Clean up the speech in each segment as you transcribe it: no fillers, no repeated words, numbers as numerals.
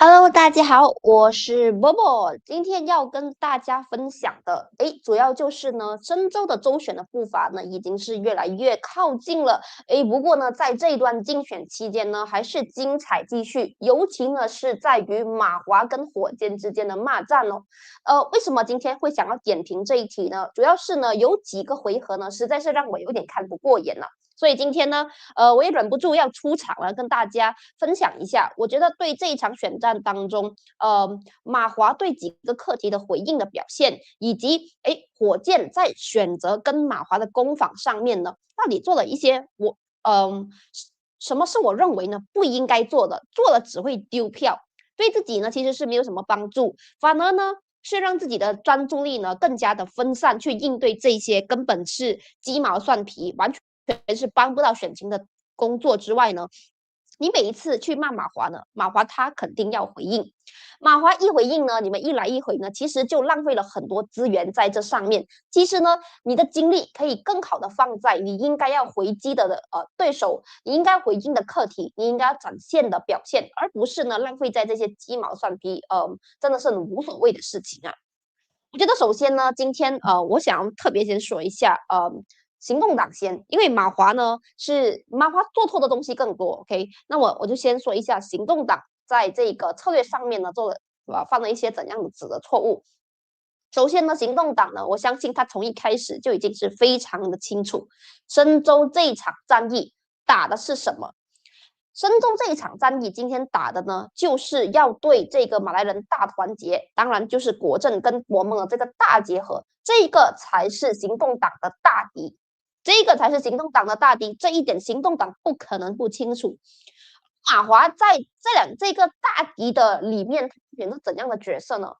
Hello，大家好，我是波波。今天要跟大家分享的，主要就是呢，深州的州选的步伐呢，已经是越来越靠近了。不过呢，在这一段竞选期间呢，还是精彩继续，尤其呢是在于马华跟火箭之间的骂战哦。为什么今天会想要点评这一题呢？主要是呢，有几个回合呢，实在是让我有点看不过眼了。所以今天呢，我也忍不住要出场了，跟大家分享一下。我觉得对这一场选战当中，马华对几个课题的回应的表现，以及火箭在选择跟马华的攻防上面呢，到底做了一些什么是我认为呢不应该做的，做了只会丢票，对自己呢其实是没有什么帮助，反而呢是让自己的专注力呢更加的分散，去应对这些根本是鸡毛蒜皮，完全是帮不到选情的工作之外呢，你每一次去骂马华呢，马华他肯定要回应。马华一回应呢，你们一来一回呢，其实就浪费了很多资源在这上面。其实呢，你的精力可以更好的放在你应该要回击的对手，你应该回应的课题，你应该展现的表现，而不是呢浪费在这些鸡毛蒜皮，真的是很无所谓的事情啊。我觉得首先呢，今天我想要特别先说一下，行动党先，因为马华做错的东西更多，OK，那我就先说一下行动党在这个策略上面呢犯了一些怎样子的错误。首先呢，行动党呢，我相信他从一开始就已经是非常的清楚，深州这一场战役打的是什么。深州这一场战役，今天打的呢，就是要对这个马来人大团结，当然就是国政跟国盟的这个大结合，这个才是行动党的大敌，这个才是行动党的大敌，这一点行动党不可能不清楚。马华在这个大敌的里面演是怎样的角色呢？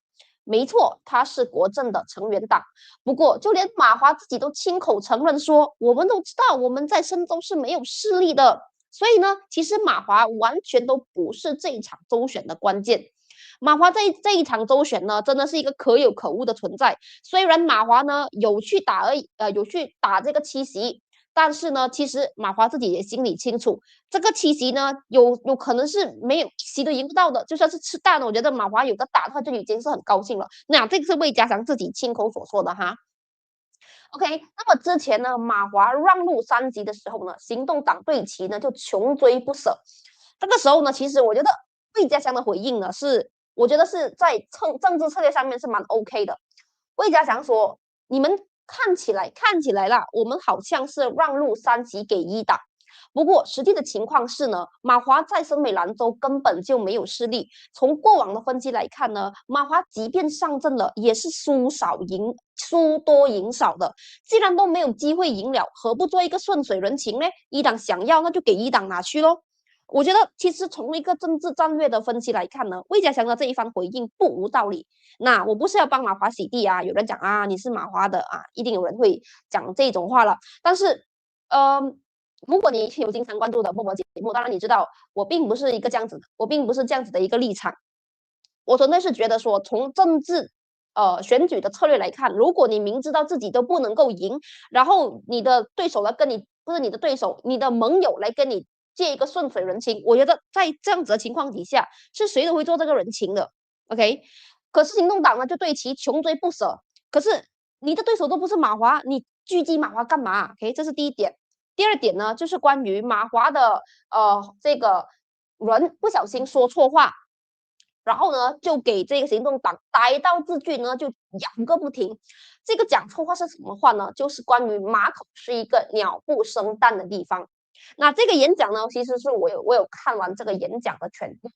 没错，他是国政的成员党。不过，就连马华自己都亲口承认说，我们都知道我们在深州是没有势力的。所以呢，其实马华完全都不是这一场周选的关键。马华在这一场周选呢，真的是一个可有可无的存在。虽然马华呢有去打这个七席，但是呢，其实马华自己也心里清楚，这个七席呢，有可能是没有一席都赢不到的。就算是吃蛋了，我觉得马华有个打，他就已经是很高兴了。那这个是魏家祥自己亲口所说的哈。OK，那么之前呢，马华让路3级的时候呢，行动党对其呢就穷追不舍。这个时候呢，其实我觉得魏家祥的回应呢我觉得是在政治策略上面是蛮 OK 的。魏家祥说：“你们看起来啦，我们好像是让路3级给一党。不过实际的情况是呢，马华在森美兰州根本就没有势力。从过往的分析来看呢，马华即便上阵了，也是输多赢少的。既然都没有机会赢了，何不做一个顺水人情呢？一党想要，那就给一党拿去咯。”我觉得其实从一个政治战略的分析来看呢，魏家祥的这一番回应不无道理。那我不是要帮马华洗地啊，有人讲啊你是马华的啊，一定有人会讲这种话了。但是，呃，如果你有经常关注的默默节目，当然你知道我并不是这样子的一个立场。我纯粹是觉得说，从政治选举的策略来看，如果你明知道自己都不能够赢，然后你的对手来跟你不是你的对手，你的盟友来跟你借一个顺水人情，我觉得在这样子的情况底下，是谁都会做这个人情的。OK，可是行动党呢就对其穷追不舍。可是你的对手都不是马华，你狙击马华干嘛？OK，这是第一点。第二点呢，就是关于马华的这个人不小心说错话，然后呢，就给这个行动党逮到字句呢，就咬个不停。这个讲错话是什么话呢？就是关于马口是一个鸟不生蛋的地方。那这个演讲呢，其实是我有看完这个演讲的全部。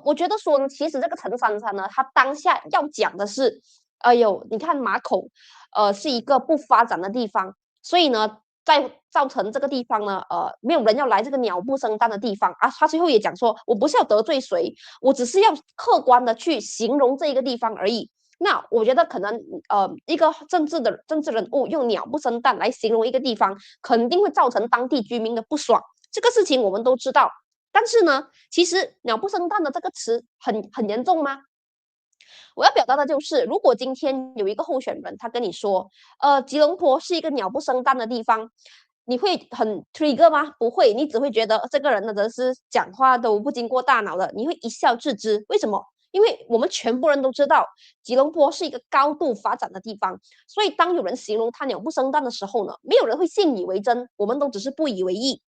我觉得说呢，其实这个陈珊珊呢，她当下要讲的是，哎呦，你看马口，是一个不发展的地方，所以呢，在造成这个地方呢，没有人要来这个鸟不生蛋的地方啊。他最后也讲说，我不是要得罪谁，我只是要客观的去形容这一个地方而已。那我觉得可能一个政治人物用鸟不生蛋来形容一个地方，肯定会造成当地居民的不爽。这个事情我们都知道，但是呢，其实"鸟不生蛋"的这个词很严重吗？我要表达的就是，如果今天有一个候选人，他跟你说，吉隆坡是一个鸟不生蛋的地方，你会很 trigger 吗？不会，你只会觉得这个人呢，真是讲话都不经过大脑的，你会一笑置之。为什么？因为我们全部人都知道，吉隆坡是一个高度发展的地方，所以当有人形容它鸟不生蛋的时候呢，没有人会信以为真，我们都只是不以为意。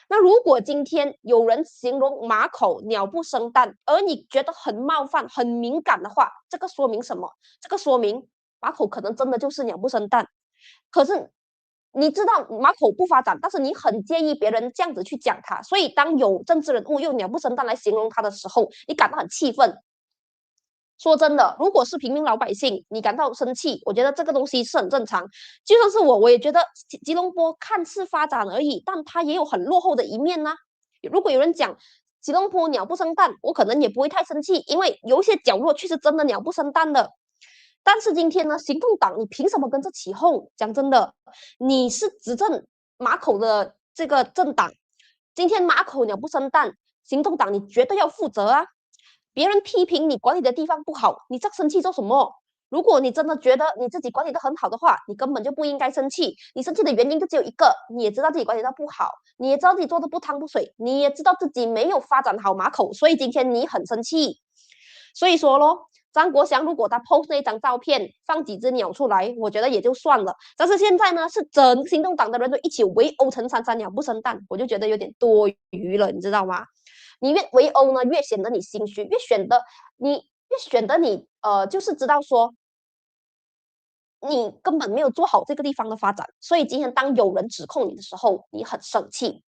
那如果今天有人形容马口鸟不生蛋，而你觉得很冒犯、很敏感的话，这个说明什么？这个说明马口可能真的就是鸟不生蛋。可是你知道马口不发展，但是你很介意别人这样子去讲他，所以当有政治人物用鸟不生蛋来形容他的时候，你感到很气愤。说真的，如果是平民老百姓，你感到生气，我觉得这个东西是很正常。就算是我也觉得吉隆坡看似发展而已，但它也有很落后的一面呢、如果有人讲吉隆坡鸟不生蛋，我可能也不会太生气，因为有一些角落确实真的鸟不生蛋的。但是今天呢，行动党你凭什么跟着起哄？讲真的，你是执政马口的这个政党，今天马口鸟不生蛋，行动党你绝对要负责啊！别人批评你管理的地方不好，你这生气做什么？如果你真的觉得你自己管理的很好的话，你根本就不应该生气。你生气的原因就只有一个，你也知道自己管理的不好，你也知道自己做的不汤不水，你也知道自己没有发展好马口，所以今天你很生气。所以说咯，张国祥如果他 post 那张照片，放几只鸟出来，我觉得也就算了。但是现在呢，是整行动党的人都一起围殴陈珊珊鸟不生蛋，我就觉得有点多余了，你知道吗？你越围殴呢，越显得你心虚，越显得你就是知道说你根本没有做好这个地方的发展，所以今天当有人指控你的时候，你很生气。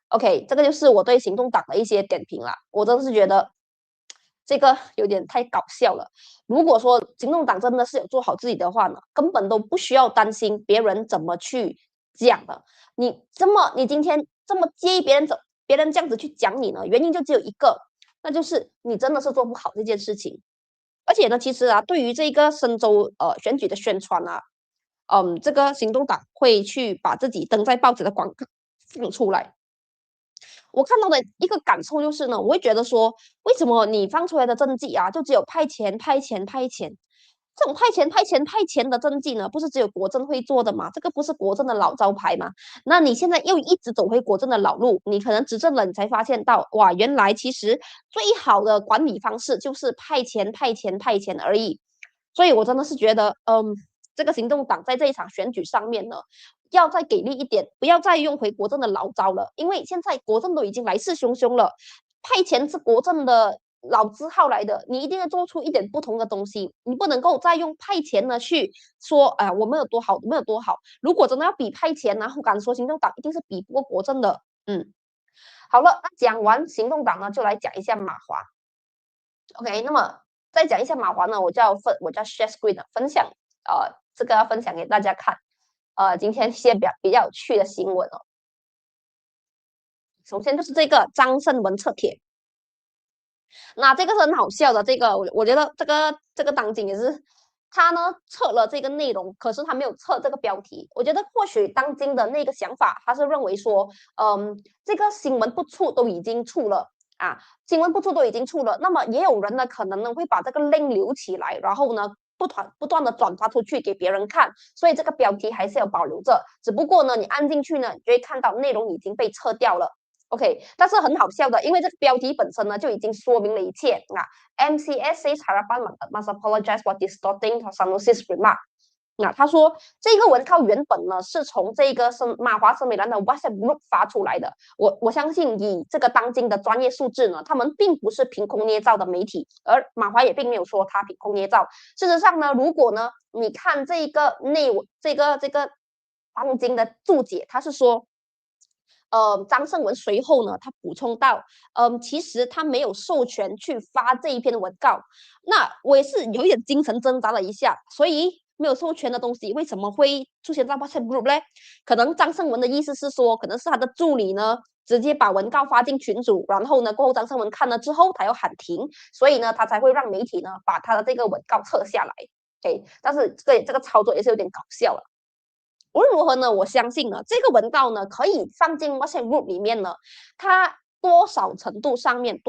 OK，这个就是我对行动党的一些点评啦。我真的是觉得这个有点太搞笑了。如果说行动党真的是有做好自己的话呢，根本都不需要担心别人怎么去讲的。你今天这么介意别人这样子去讲你呢？原因就只有一个，那就是你真的是做不好这件事情。而且呢，其实啊，对于这个深州选举的宣传啊，这个行动党会去把自己登在报纸的广告放出来。我看到的一个感受就是呢，我会觉得说，为什么你放出来的政绩啊，就只有派钱、派钱、派钱？这种派钱、派钱、派钱的政绩呢，不是只有国政会做的吗？这个不是国政的老招牌吗？那你现在又一直走回国政的老路，你可能执政了，你才发现到，哇，原来其实最好的管理方式就是派钱、派钱、派钱而已。所以我真的是觉得，这个行动党在这一场选举上面呢，要再给力一点，不要再用回国政的老招了，因为现在国政都已经来势汹汹了，派钱是国政的老字号来的，你一定要做出一点不同的东西，你不能够再用派钱呢去说，哎呀，我们有多好，我们有多好。如果真的要比派钱，然后敢说行动党一定是比不过国政的。好了，那讲完行动党呢，就来讲一下马华。OK，那么再讲一下马华呢，我叫 share screen 分享，这个要分享给大家看。今天一些比较有趣的新闻哦。首先就是这个张胜文撤帖，那这个是很好笑的。这个我觉得这个当今也是他呢撤了这个内容，可是他没有撤这个标题。我觉得或许当今的那个想法，他是认为说，这个新闻不出都已经出了。啊，新闻不出都已经出了，那么也有人呢可能呢会把这个 link 留起来，然后呢不断的转发出去给别人看，所以这个标题还是要保留着。只不过呢，你按进去呢，你就会看到内容已经被撤掉了。OK，但是很好笑的，因为这个标题本身呢就已经说明了一切啊。MCS says Harapan must apologize for distorting Sanusi's remark。那他说这个文稿原本呢是从这个马华森美兰的 WhatsApp group 发出来的。我相信以这个当今的专业素质呢，他们并不是凭空捏造的媒体，而马华也并没有说他凭空捏造。事实上呢，如果呢你看这一个这个当今的注解，他是说。张胜文随后呢，他补充到，其实他没有授权去发这一篇文告。那我也是有一点精神挣扎了一下，所以没有授权的东西为什么会出现在 WhatsApp group 呢？可能张胜文的意思是说，可能是他的助理呢直接把文告发进群组，然后呢过后张胜文看了之后，他要喊停，所以呢他才会让媒体呢把他的这个文告撤下来。OK，但是这个操作也是有点搞笑了。无论如何呢，我相信呢，这个文稿呢可以放进 WhatsApp group 里面呢，它多少程度上面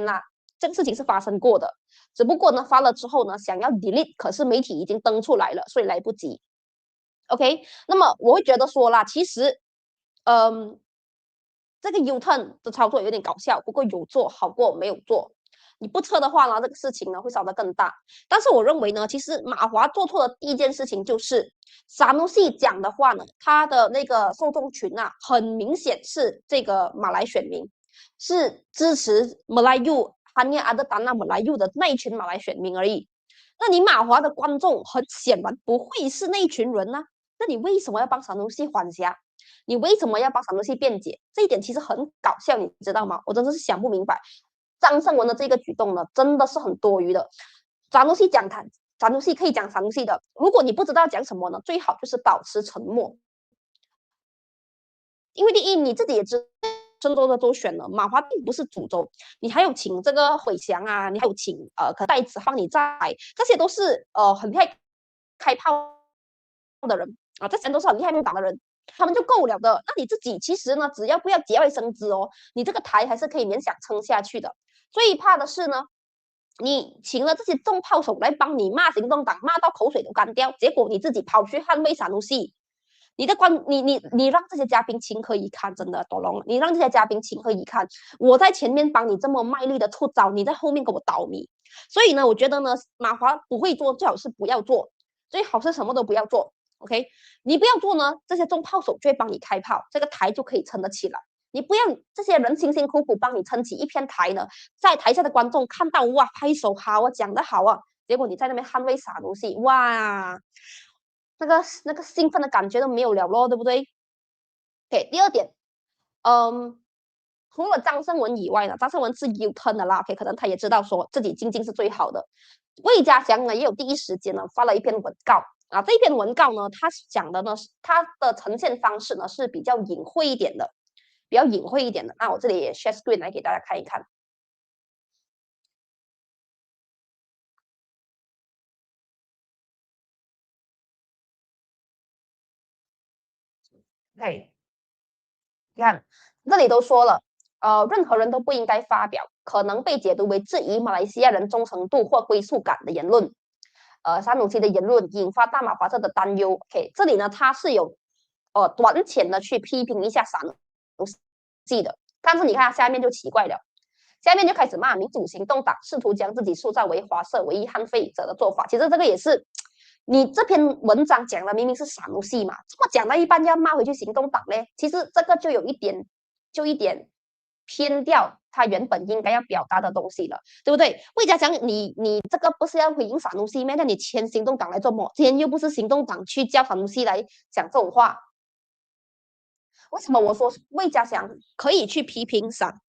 啦，这个事情是发生过的，只不过呢发了之后呢，想要 delete，可是媒体已经登出来了，所以来不及。OK，那么我会觉得说啦，其实，这个 U-turn 的操作有点搞笑，不过有做好过没有做。你不测的话呢，这个事情呢会烧得更大。但是我认为呢，其实马华做错的第一件事情就是萨努西讲的话呢，他的那个受众群啊，很明显是这个马来选民，是支持马来 U 汉亚阿德达纳马来 U 的那一群马来选民而已。那你马华的观众很显然不会是那一群人呢、那你为什么要帮萨努西还价？你为什么要帮萨努西辩解？这一点其实很搞笑，你知道吗？我真的是想不明白。张胜文的这个举动呢，真的是很多余的。萨努西讲他，萨努西可以讲萨努西的。如果你不知道讲什么呢，最好就是保持沉默。因为第一，你自己也知道。郑州的州选呢，马华并不是主州，你还有请这个毁翔啊，你还有请可戴子帮你在，这些都是很厉害开炮的人啊，这些人都是很厉害党的人，他们就够了的。那你自己其实呢，只要不要节外生枝哦，你这个台还是可以勉强撑下去的。最怕的是呢，你请了这些重炮手来帮你骂行动党，骂到口水都干掉，结果你自己跑去捍卫萨努西。你让这些嘉宾情何以堪？真的，朵龙，你让这些嘉宾情何以堪？我在前面帮你这么卖力的出招，你在后面给我倒米。所以呢，我觉得呢，马华不会做，最好是不要做，最好是什么都不要做。OK，你不要做呢，这些重炮手就会帮你开炮，这个台就可以撑得起来。你不要这些人辛辛苦苦帮你撑起一片台呢，在台下的观众看到哇，拍手好啊，讲得好啊，结果你在那边捍卫傻东西，哇，那个兴奋的感觉都没有了咯，对不对？OK，第二点，除了张胜文以外呢，张胜文是 U-turn 的啦，OK，可能他也知道说自己经济是最好的。魏家祥呢也有第一时间呢发了一篇文告啊，这篇文告呢，他讲的呢，他的呈现方式呢是比较隐晦一点的，比较隐晦一点的。那我这里也 share screen 来给大家看一看。OK，你看这里都说了，任何人都不应该发表可能被解读为质疑马来西亚人忠诚度或归属感的言论。沙努西的言论引发大马华社的担忧。OK，这里呢，他是有短浅的去批评一下沙努西的，但是你看下面就奇怪了，下面就开始骂民主行动党试图将自己塑造为华社唯一悍废者的做法。其实这个也是你这篇文章讲的明明是沙努西嘛，怎么讲到一半要骂回去行动党呢？其实这个就有一点偏掉他原本应该要表达的东西了，对不对？魏家强，你这个不是要回应傻东西吗？那你签行动党来做么？今天又不是行动党去叫傻东西来讲这种话，为什么我说魏家祥可以去批评傻，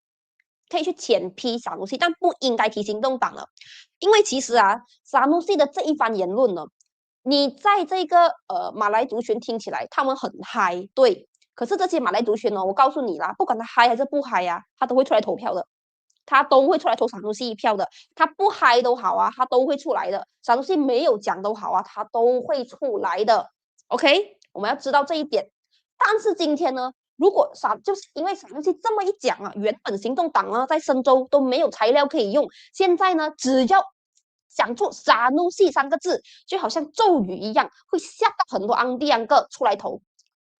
可以去谴批傻东西，但不应该提行动党了？因为其实啊，傻东西的这一番言论呢，你在这个马来族群听起来他们很嗨，对。可是这些马来族群呢，我告诉你啦，不管他嗨还是不嗨呀、啊，他都会出来投票的，他都会出来投闪东西一票的。他不嗨都好啊，他都会出来的。闪东西没有讲都好啊，他都会出来的。OK，我们要知道这一点。但是今天呢，如果就是因为闪东西这么一讲啊，原本行动党呢在深州都没有材料可以用，现在呢只要讲出傻努西三个字，就好像咒语一样，会吓到很多安迪安哥出来投。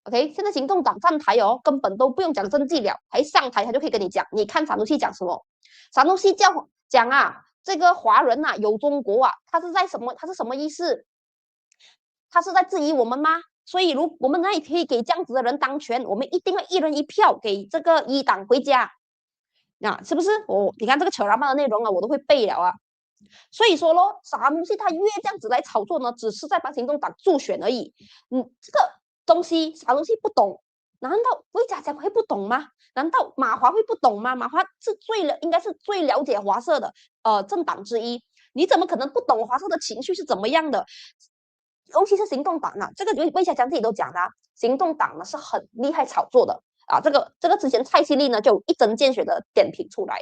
OK，现在行动党站台哦，根本都不用讲政绩了，还上台他就可以跟你讲，你看萨努西讲什么？萨努西讲啊，这个华人啊有中国啊，他是在什么？他是什么意思？他是在质疑我们吗？所以如我们那里可以给这样子的人当权，我们一定要一人一票给这个一党回家，那是不是？你看这个扯拉曼的内容啊，我都会背了啊。所以说咯，萨努西他越这样子来炒作呢，只是在帮行动党助选而已。这个东西啥东西不懂？难道魏家强会不懂吗？难道马华会不懂吗？马华是应该是最了解华社的政党之一，你怎么可能不懂华社的情绪是怎么样的？尤其是行动党啊，这个魏家强自己都讲了、啊，行动党呢是很厉害炒作的啊。这个之前蔡希丽呢就一针见血的点评出来。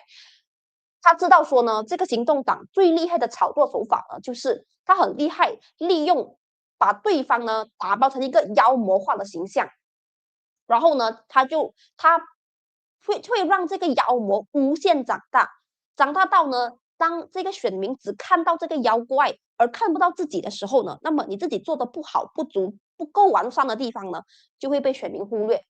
他知道说呢，这个行动党最厉害的炒作手法呢，就是他很厉害，利用把对方呢打包成一个妖魔化的形象，然后呢，他会让这个妖魔无限长大，长大到呢，当这个选民只看到这个妖怪而看不到自己的时候呢，那么你自己做的不好不足不够完善的地方呢，就会被选民忽略。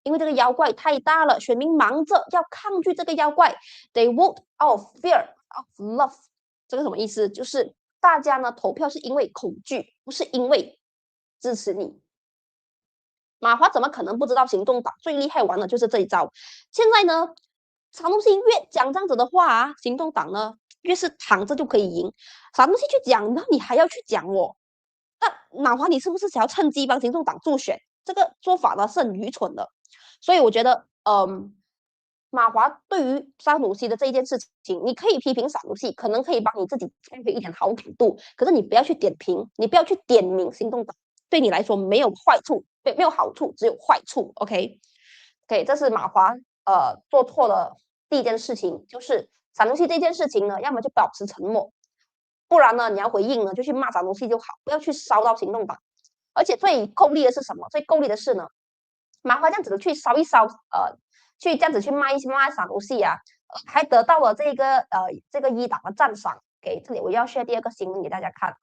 因为这个妖怪太大了，选民忙着要抗拒这个妖怪 ，they vote out of fear of love。这个什么意思？就是大家呢投票是因为恐惧，不是因为支持你。马华怎么可能不知道行动党最厉害玩的就是这一招？现在呢，啥东西越讲这样子的话啊，行动党呢越是躺着就可以赢。啥东西去讲，那你还要去讲哦？那马华你是不是想要趁机帮行动党助选？这个做法呢是很愚蠢的。所以我觉得，马华对于沙努西的这一件事情，你可以批评沙努西，可能可以帮你自己带回一点好感度，可是你不要去点评，你不要去点名行动党，对你来说没有坏处，没有好处，只有坏处。OK， 这是马华做错的第一件事情，就是沙努西这件事情呢，要么就保持沉默，不然呢你要回应呢就去骂沙努西就好，不要去烧到行动党。而且最够力的是什么？最够力的是呢，马华这样子的去烧一烧，去这样子去骂一骂沙努西啊，还得到了这个一党的赞赏。给这里我要 share 第二个新闻给大家看。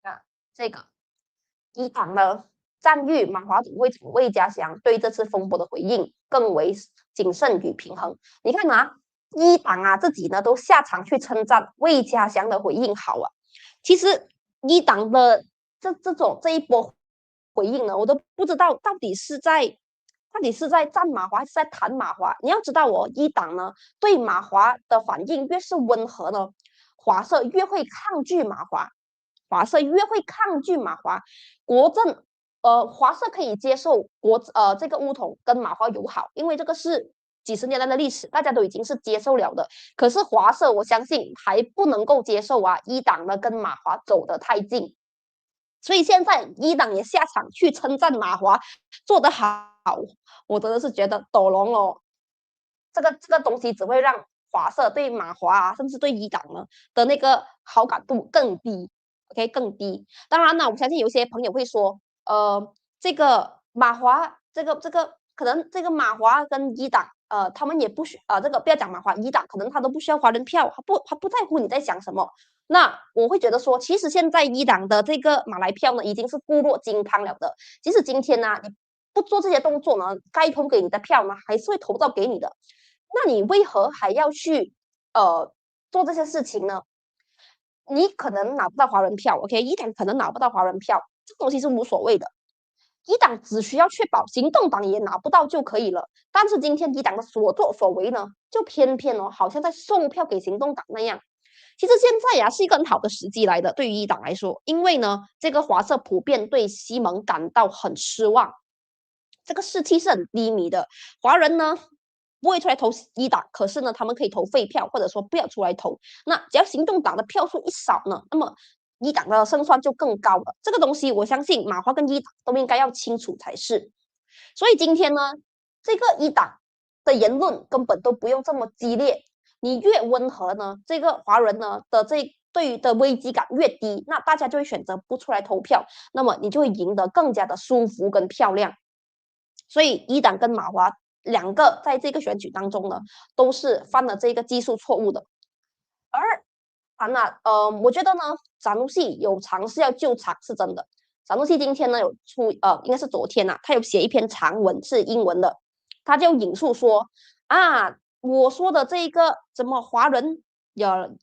啊，这个一党呢赞誉马华总会长魏家祥对这次风波的回应更为谨慎与平衡。你看啊，一党啊自己呢都下场去称赞魏家祥的回应好啊。其实一党的这一波回应呢，我都不知道到底是在赞马华还是在弹马华。你要知道哦，一党呢对马华的反应越是温和呢，华社越会抗拒马华，华社越会抗拒马华。国政华社可以接受这个乌统跟马华友好，因为这个是几十年来的历史，大家都已经是接受了的。可是华社我相信还不能够接受啊，一党呢跟马华走得太近。所以现在一党也下场去称赞马华做得好，我真的是觉得抖龙哦，这个东西只会让华社对马华啊，甚至对一党呢的那个好感度更低。OK， 更低。当然呢，我相信有些朋友会说，这个马华，可能这个马华跟一党，他们也不需这个不要讲马华，一党可能他都不需要华人票，他不在乎你在想什么。那我会觉得说，其实现在一党的这个马来票呢，已经是固若金汤了的。即使今天呢，你不做这些动作呢，该投给你的票呢，还是会投到给你的。那你为何还要去做这些事情呢？你可能拿不到华人票 ，OK， 一党可能拿不到华人票，这东西是无所谓的。一党只需要确保行动党也拿不到就可以了。但是今天一党的所作所为呢，就偏偏哦，好像在送票给行动党那样。其实现在呀是一个很好的时机来的，对于一党来说，因为呢，这个华社普遍对西蒙感到很失望，这个士气是很低迷的。华人呢不会出来投一党，可是呢，他们可以投废票，或者说不要出来投。那只要行动党的票数一少呢，那么一党的胜算就更高了。这个东西我相信马华跟一党都应该要清楚才是。所以今天呢，这个一党的言论根本都不用这么激烈。你越温和呢，这个华人呢的对于的危机感越低，那大家就会选择不出来投票，那么你就会赢得更加的舒服跟漂亮。所以一党跟马华两个在这个选举当中呢，都是犯了这个技术错误的。而我觉得呢，萨努西有尝试要救场是真的。萨努西今天呢有应该是昨天他有写一篇长文是英文的，他就引述说我说的这个怎么华人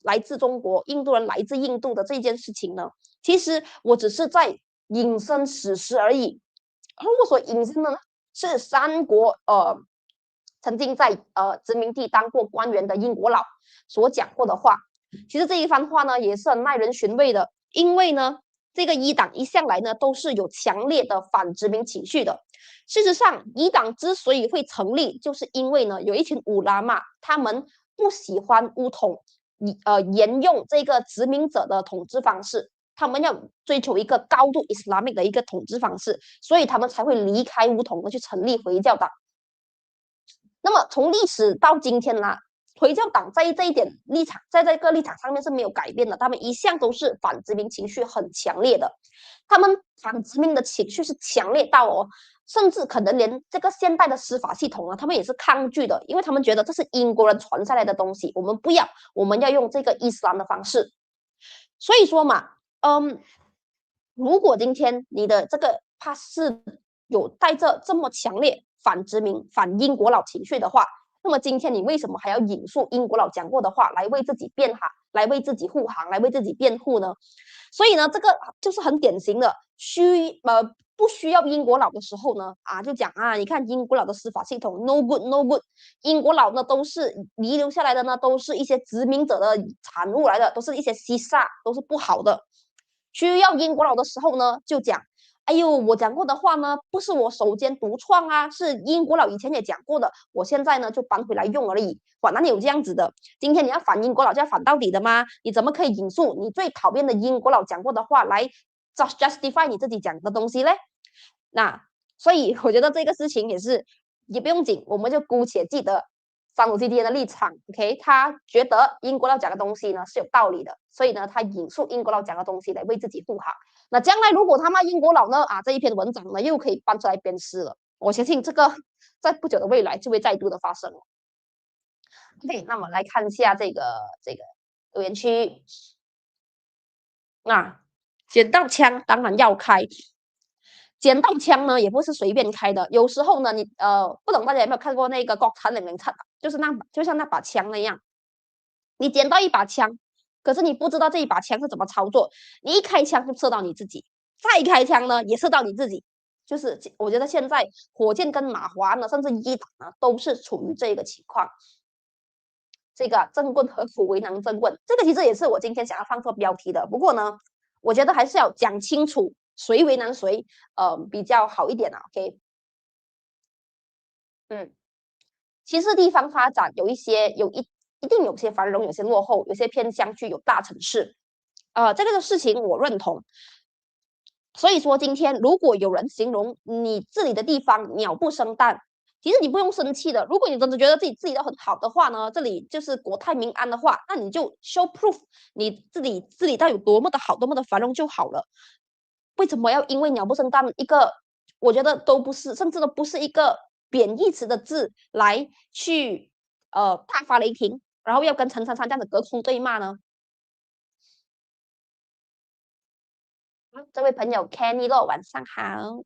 来自中国，印度人来自印度的这件事情呢，其实我只是在引申史实而已。而我所引申的呢，是三国曾经在殖民地当过官员的英国佬所讲过的话。其实这一番话呢，也是很耐人寻味的，因为呢，这个一党一向来呢都是有强烈的反殖民情绪的。事实上，一党之所以会成立，就是因为呢，有一群乌拉玛，他们不喜欢乌统，沿用这个殖民者的统治方式，他们要追求一个高度 Islamic 的一个统治方式，所以他们才会离开乌统，去成立回教党。那么从历史到今天呢，回教党在这一点立场，在这个立场上面是没有改变的，他们一向都是反殖民情绪很强烈的，他们反殖民的情绪是强烈到甚至可能连这个现代的司法系统啊，他们也是抗拒的，因为他们觉得这是英国人传下来的东西，我们不要，我们要用这个伊斯兰的方式。所以说嘛，如果今天你的这个怕是有带着这么强烈反殖民、反英国佬情绪的话，那么今天你为什么还要引述英国佬讲过的话来为自己辩哈，来为自己护航，来为自己辩护呢？所以呢，这个就是很典型的不需要英国佬的时候呢，就讲你看英国佬的司法系统 no good no good，英国佬呢都是遗留下来的呢，都是一些殖民者的产物来的，都是一些西萨，都是不好的。需要英国佬的时候呢，就讲。哎呦，我讲过的话呢，不是我手间独创啊，是英国佬以前也讲过的，我现在呢就搬回来用而已。哇，哪里有这样子的？今天你要反英国佬就要反到底的吗？你怎么可以引述你最讨厌的英国佬讲过的话来 justify 你自己讲的东西嘞？那所以我觉得这个事情也不用紧，我们就姑且记得桑鲁基迪的立场 ，OK， 他觉得英国佬讲的东西呢是有道理的，所以呢他引述英国佬讲的东西来为自己护航。那将来如果他骂英国佬呢，这一篇文章呢又可以搬出来鞭尸了。我相信这个在不久的未来就会再度的发生了。OK，那么来看一下这个留言区。捡到枪当然要开，捡到枪呢也不是随便开的，有时候呢你不懂大家有没有看过那个国产007，就是就像那把枪那样，你捡到一把枪。可是你不知道这一把枪是怎么操作，你一开枪就射到你自己，再开枪呢也射到你自己。就是我觉得现在火箭跟马华呢，甚至伊党呢，都是处于这个情况。这个政棍何苦为难政棍？这个其实也是我今天想要放做标题的。不过呢，我觉得还是要讲清楚谁为难谁，比较好一点啊。OK，其实地方发展有一定有些繁荣，有些落后，有些偏乡区，有大城市。这个事情我认同。所以说，今天如果有人形容你治理的地方鸟不生蛋，其实你不用生气的。如果你真的觉得自己治理的很好的话呢，这里就是国泰民安的话，那你就 show proof 你自己治理到有多么的好，多么的繁荣就好了。为什么要因为鸟不生蛋一个，我觉得都不是，甚至都不是一个贬义词的字来去大发雷霆，然后要跟陈珊珊这样子隔空对骂呢？这位朋友 Kenny 咯，晚上好。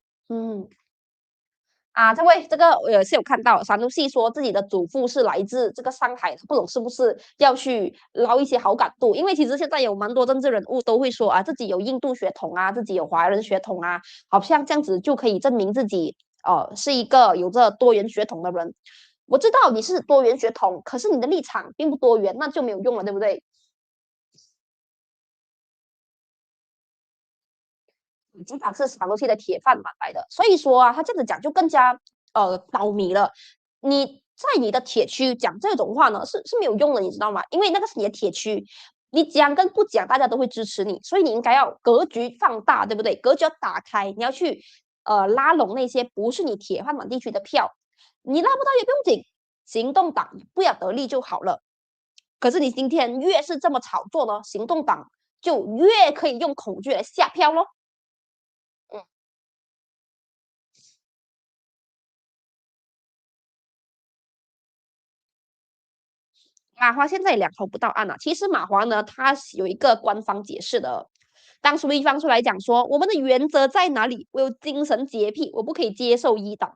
这个我也是有看到，三路系说自己的祖父是来自这个上海，不懂是不是要去捞一些好感度？因为其实现在有蛮多政治人物都会说自己有印度血统自己有华人血统好像这样子就可以证明自己是一个有着多元血统的人。我知道你是多元血统，可是你的立场并不多元，那就没有用了，对不对？主打是反东西的铁饭碗来的，所以说他这样子讲就更加倒米了。你在你的铁区讲这种话呢，是没有用的，你知道吗？因为那个是你的铁区，你讲跟不讲，大家都会支持你，所以你应该要格局放大，对不对？格局要打开，你要去拉拢那些不是你铁饭碗地区的票，你拉不到也不用紧，行动党不要得利就好了。可是你今天越是这么炒作呢，行动党就越可以用恐惧来吓票咯。马华现在也两头不到岸了。其实马华呢，他有一个官方解释的，当初一方出来讲说，我们的原则在哪里？我有精神洁癖，我不可以接受一党。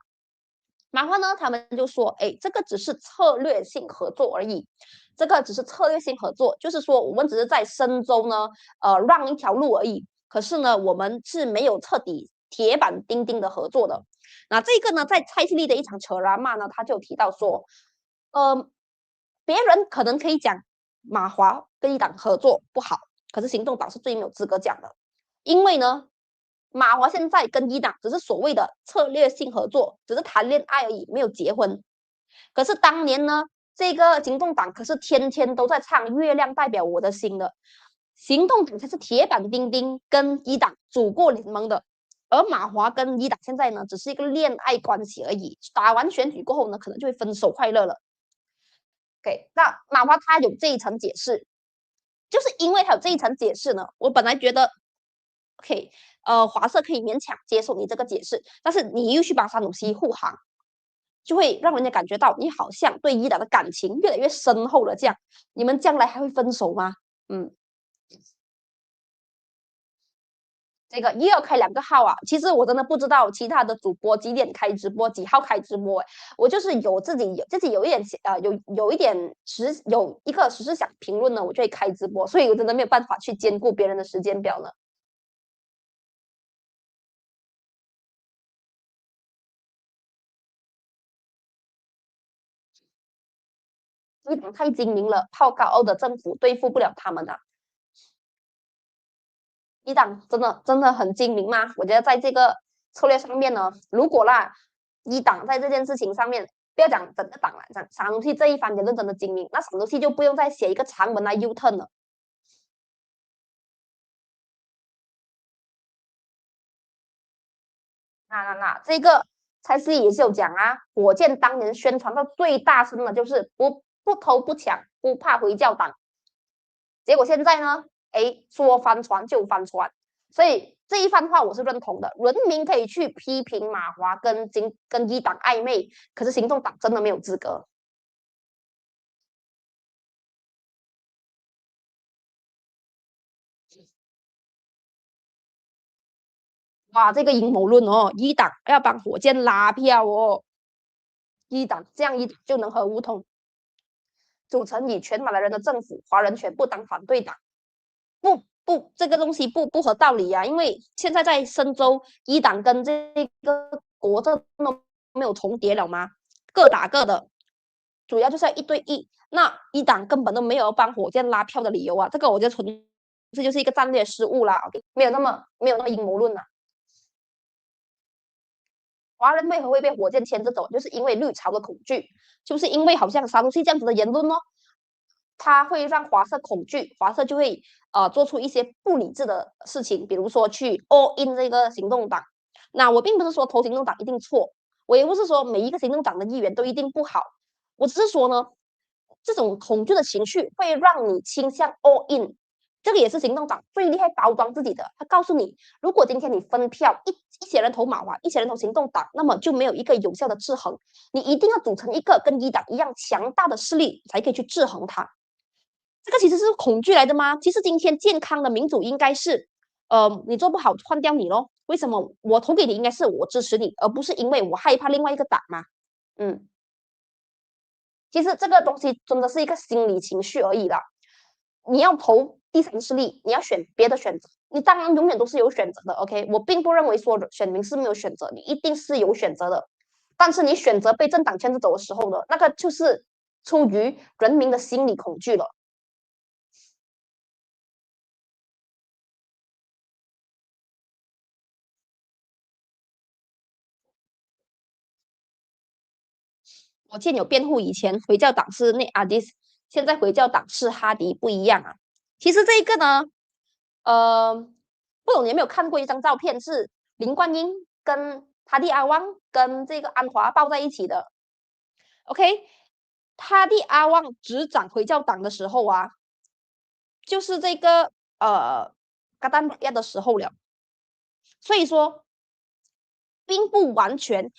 马华呢，他们就说，哎，这个只是策略性合作而已。这个只是策略性合作，就是说我们只是在深州呢，让一条路而已。可是呢，我们是没有彻底铁板钉钉的合作的。那这个呢，在蔡希丽的一场扯拉骂呢，他就提到说，别人可能可以讲马华跟一党合作不好，可是行动党是最没有资格讲的，因为呢，马华现在跟一党只是所谓的策略性合作，只是谈恋爱而已，没有结婚。可是当年呢，这个行动党可是天天都在唱《月亮代表我的心》的，行动党才是铁板钉钉跟一党组过联盟的。而马华跟一党现在呢，只是一个恋爱关系而已。打完选举过后呢，可能就会分手快乐了。OK，那马华他有这一层解释，就是因为他有这一层解释呢，我本来觉得，OK，华社可以勉强接受你这个解释，但是你又去帮山鲁西护航，就会让人家感觉到你好像对伊朗的感情越来越深厚了这样。你们将来还会分手吗？嗯。这个又要开两个号啊！其实我真的不知道其他的主播几点开直播，几号开直播。我就是自己有一点有一点有一个时想评论呢，我就会开直播，所以我真的没有办法去兼顾别人的时间表呢。一党太精明了，靠高傲的政府对付不了他们啊！一党真的很精明吗？我觉得在这个策略上面呢，如果啦，一党在这件事情上面，不要讲整个党了，讲啥东西这一番言论真的精明，那什么东西就不用再写一个长文来 U turn 了。那这个蔡司也是有讲啊，火箭当年宣传到最大声的就是不偷不抢，不怕回教党。结果现在呢，哎，说翻船就翻船，所以这一番话我是认同的。人民可以去批评马华跟一党暧昧，可是行动党真的没有资格。哇，这个阴谋论哦，一党要帮火箭拉票哦，一党这样一党就能和梧桐组成以全马来人的政府，华人全部当反对党。不，这个东西不合道理啊！因为现在在深州，一党跟这个国政都没有重叠了吗？各打各的，主要就是要一对一。那一党根本都没有帮火箭拉票的理由啊！这个我觉得这就是一个战略失误啦，没有那么阴谋论了。华人为何会被火箭牵着走？就是因为绿潮的恐惧，就是因为好像沙东西这样子的言论哦，它会让华社恐惧，华社就会做出一些不理智的事情，比如说去 all in 这个行动党。那我并不是说投行动党一定错，我也不是说每一个行动党的议员都一定不好，我只是说呢，这种恐惧的情绪会让你倾向 all in。这个也是行动党最厉害包装自己的，他告诉你，如果今天你分票一些人投马华，一些人投行动党，那么就没有一个有效的制衡。你一定要组成一个跟一党一样强大的势力，才可以去制衡它。这个其实是恐惧来的吗？其实今天健康的民主应该是，你做不好换掉你咯。为什么我投给你？应该是我支持你，而不是因为我害怕另外一个党嘛。嗯，其实这个东西真的是一个心理情绪而已啦。你要投第三势力，你要选别的选择，你当然永远都是有选择的。OK，我并不认为说选民是没有选择，你一定是有选择的。但是你选择被政党牵着走的时候呢，那个就是出于人民的心理恐惧了。我见有辩护以前回教党是内阿迪斯，现在回教党是哈迪，不一样啊。其实这一个呢，呃，不懂你有没有看过一张照片，是林冠英跟哈迪阿旺跟这个安华抱在一起的。OK，哈迪阿旺执掌回教党的时候啊，就是这个嘎丹亚的时候了。所以说，并不完全，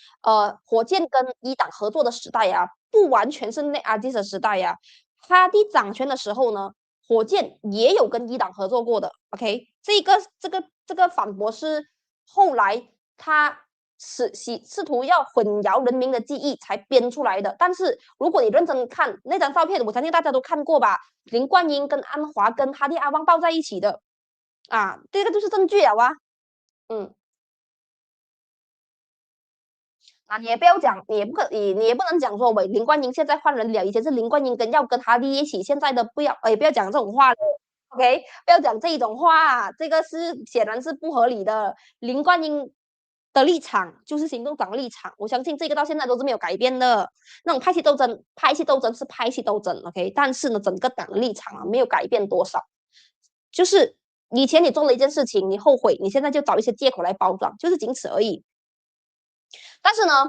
火箭跟一党合作的时代呀、不完全是内阿基的时代呀、哈迪掌权的时候呢，火箭也有跟一党合作过的。OK，这个反驳是后来他试图要混淆人民的记忆才编出来的。但是如果你认真看那张照片，我相信大家都看过吧？林冠英跟安华跟哈迪阿旺抱在一起的啊，这个就是证据了啊。嗯。啊，你也不要讲，你也不能讲说，喂，林冠英现在换人了，以前是林冠英跟哈利一起，现在的不要，不要讲这种话了，OK，不要讲这种话，这个是显然是不合理的。林冠英的立场就是行动党的立场，我相信这个到现在都是没有改变的。那种派系斗争，派系斗争是派系斗争，OK，但是呢，整个党的立场啊没有改变多少，就是以前你做了一件事情，你后悔，你现在就找一些借口来包装，就是仅此而已。但是呢，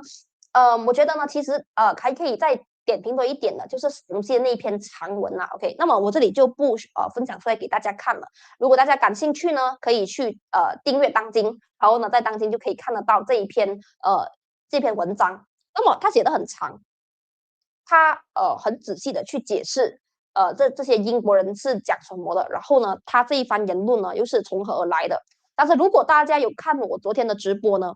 我觉得呢，其实还可以再点评多一点的，就是详细的那一篇长文啦。OK，那么我这里就不分享出来给大家看了。如果大家感兴趣呢，可以去订阅当今，然后呢在当今就可以看得到这篇文章。那么他写的很长，他很仔细的去解释这些英国人是讲什么的，然后呢他这一番言论呢又是从何而来的。但是如果大家有看我昨天的直播呢，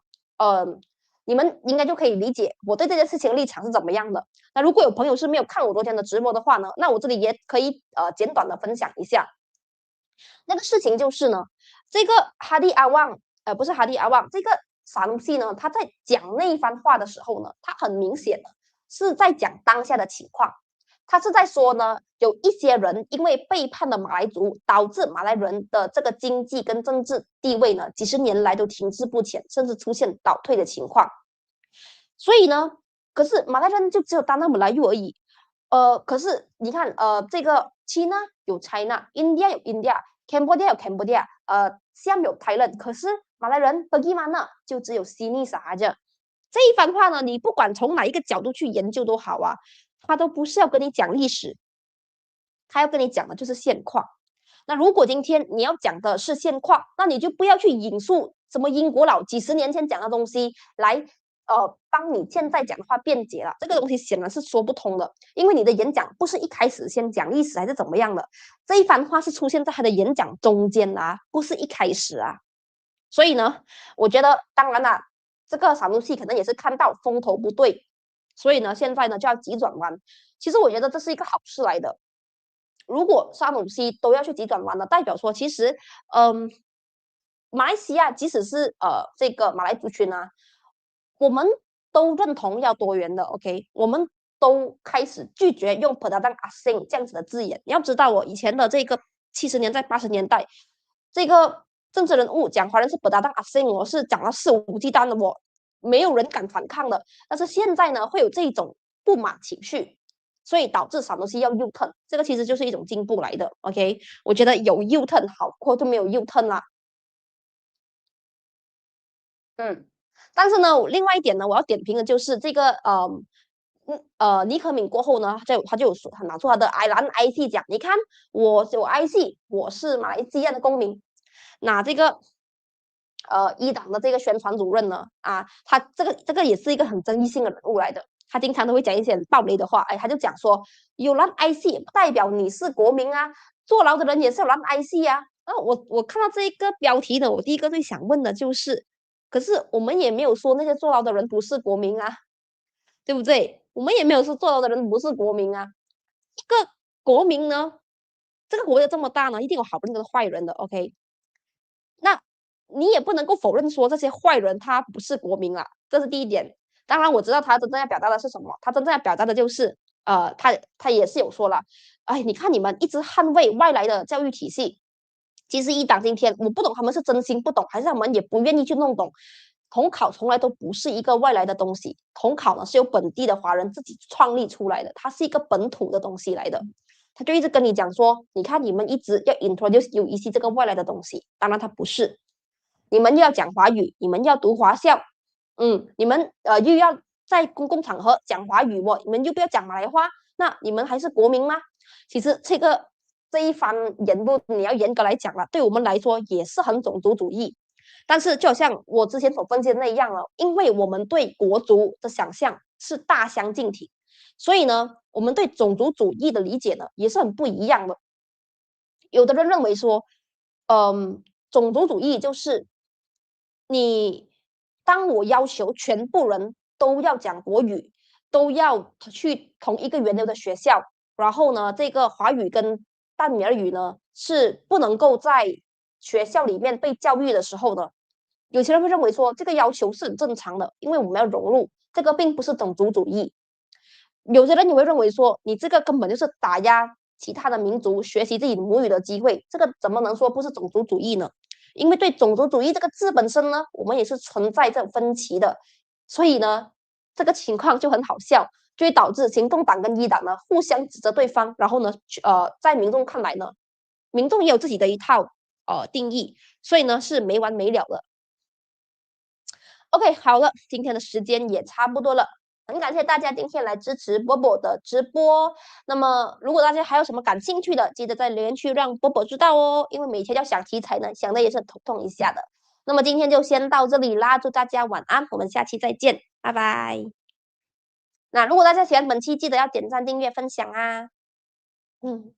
你们应该就可以理解我对这件事情的立场是怎么样的。那如果有朋友是没有看我昨天的直播的话呢，那我这里也可以简短的分享一下。那个事情就是呢，这个哈迪阿旺不是哈迪阿旺，这个萨努西呢，他在讲那一番话的时候呢，他很明显的是在讲当下的情况。他是在说呢，有一些人因为背叛了马来族，导致马来人的这个经济跟政治地位呢，几十年来都停滞不前，甚至出现倒退的情况。所以呢，可是马来人就只有单单马来语而已。可是你看，这个 China 有 China，India 有 India，Cambodia 有 Cambodia，Siam 有 Thailand，可是马来人 bagaimana 就只有悉尼sahaja。这一番话呢，你不管从哪一个角度去研究都好啊，他都不是要跟你讲历史，他要跟你讲的就是现况。那如果今天你要讲的是现况，那你就不要去引述什么英国佬几十年前讲的东西来帮你现在讲的话辩解了。这个东西显然是说不通的，因为你的演讲不是一开始先讲历史还是怎么样的，这一番话是出现在他的演讲中间啊，不是一开始啊。所以呢，我觉得当然啦，这个萨努西可能也是看到风头不对，所以呢，现在呢就要急转弯。其实我觉得这是一个好事来的。如果萨努西都要去急转弯了，代表说其实，马来西亚即使是这个马来族群啊，我们都认同要多元的 ，OK， 我们都开始拒绝用 Perdana Asing 这样子的字眼。你要知道，我以前的这个70年代、80年代，这个政治人物讲华人是 Perdana Asing， 我是讲了肆无忌惮的，我没有人敢反抗的。但是现在呢，会有这种不满情绪，所以导致啥东西要 U turn， 这个其实就是一种进步来的。OK， 我觉得有 U turn 好过就没有 U turn 啦。但是呢，另外一点呢，我要点评的就是这个尼克敏过后呢，他就有说，他拿出他的爱兰 IC 讲，你看我有 IC， 我是马来西亚的公民。那这个一党的这个宣传主任呢，他这个也是一个很争议性的人物来的，他经常都会讲一些暴雷的话，他就讲说有蓝 IC 不代表你是国民啊，坐牢的人也是有蓝 IC 啊。我看到这一个标题呢，我第一个最想问的就是，可是我们也没有说那些坐牢的人不是国民啊，对不对？我们也没有说坐牢的人不是国民啊。一个国民呢，这个国家这么大呢，一定有好人跟坏人的。OK，那你也不能够否认说这些坏人他不是国民啦，这是第一点。当然我知道他真正要表达的是什么，他真正要表达的就是他也是有说了，哎，你看你们一直捍卫外来的教育体系，其实一党今天我不懂他们是真心不懂，还是他们也不愿意去弄懂。统考从来都不是一个外来的东西，统考呢是由本地的华人自己创立出来的，它是一个本土的东西来的。他就一直跟你讲说，你看你们一直要 introduce UEC 这个外来的东西，当然它不是。你们又要讲华语，你们要读华校，你们又要在公共场合讲华语哦，你们又不要讲马来话，那你们还是国民吗？其实这一番言论，你要严格来讲了，对我们来说也是很种族主义。但是就好像我之前所分析的那样了，因为我们对国族的想象是大相径庭，所以呢，我们对种族主义的理解呢也是很不一样的。有的人认为说，种族主义就是你当我要求全部人都要讲国语，都要去同一个源流的学校，然后呢，这个华语跟淡米尔语呢是不能够在学校里面被教育的时候呢，有些人会认为说这个要求是很正常的，因为我们要融入，这个并不是种族主义。有些人也会认为说，你这个根本就是打压其他的民族学习自己母语的机会，这个怎么能说不是种族主义呢？因为对种族主义这个字本身呢，我们也是存在这种分歧的，所以呢，这个情况就很好笑，就会导致行动党跟一党呢互相指责对方，然后呢，在民众看来呢，民众也有自己的一套定义，所以呢是没完没了的。OK， 好了，今天的时间也差不多了。很感谢大家今天来支持波波的直播。那么，如果大家还有什么感兴趣的，记得在留言区让波波知道哦。因为每天要想题材呢，想的也是很头痛一下的。那么今天就先到这里啦，祝大家晚安，我们下期再见，拜拜。那如果大家喜欢本期，记得要点赞、订阅、分享啊。嗯。